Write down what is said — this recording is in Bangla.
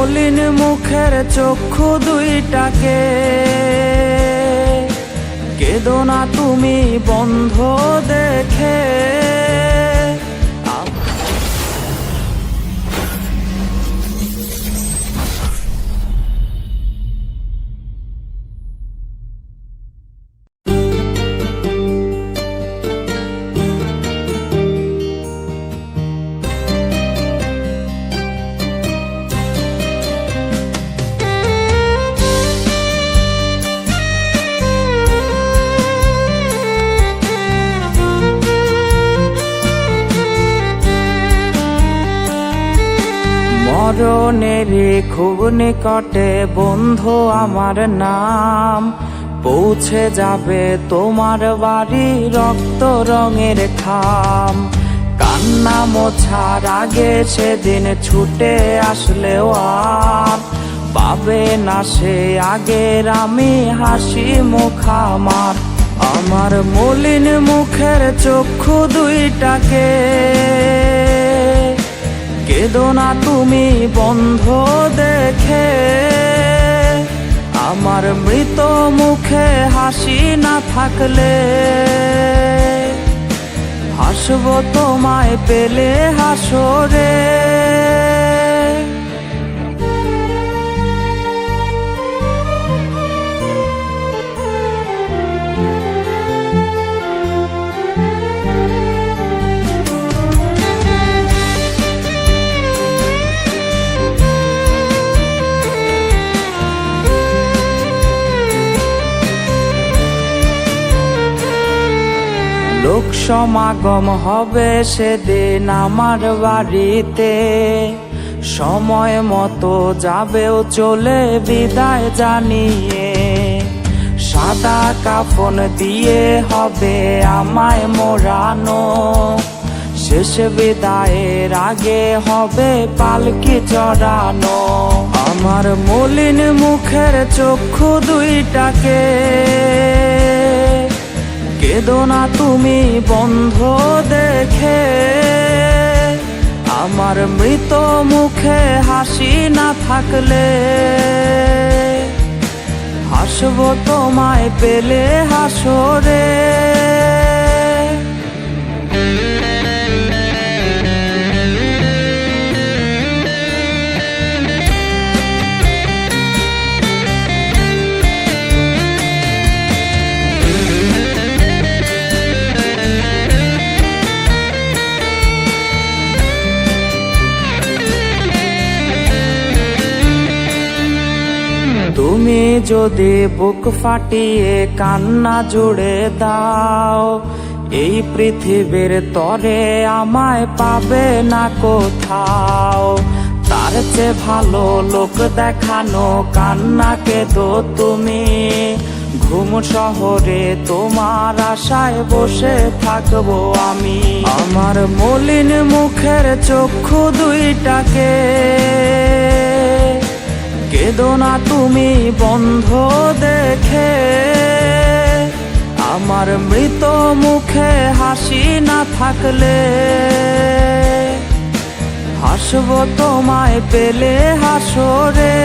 মলিন মুখের চক্ষু দুইটাকে কেঁদো না তুমি বন্ধ দেখে। মরণের খুব নিকটে বন্ধু আমার নাম, পৌঁছে যাবে তোমার বাড়ি রক্ত রঙের খাম। কান্না মোছার আগে সেদিন ছুটে আসলেও আর পাবে না সে আগের আমি হাসি মুখ আমার। আমার মলিন মুখের চক্ষু দুইটাকে কেঁদো না তুমি বন্ধ দেখে। আমার মৃত মুখে হাসি না থাকলে হাসবো তোমায় পেলে হাসরে। লোক সমাগম হবে সেদিন আমার বাড়িতে, সময় মতো যাবেও চলে বিদায় জানিয়ে। সাদা কাফন দিয়ে হবে আমায় মোড়ানো, শেষ বিদায়ের আগে হবে পালকি চড়ানো। আমার মলিন মুখের চক্ষু দুইটাকে কেঁদো না তুমি বন্ধ দেখে। আমার মৃত মুখে হাসি না থাকলে হাসবো তোমায় পেলে হাসরে। তুমি যদি বুক ফাটিয়ে কান্না জুড়ে দাও, এই পৃথিবীর তরে আমায় পাবে না কোথাও। তার চেয়ে ভালো লোক দেখানো কান্নাকে তো তুমি, ঘুম শহরে তোমার আশায় বসে থাকবো আমি। আমার মলিন মুখের চক্ষু দুইটাকে কেঁদো না তুমি বন্ধ দেখে। আমার মৃত মুখে হাসি না থাকলে হাসবো তোমায় পেলে হাসরে।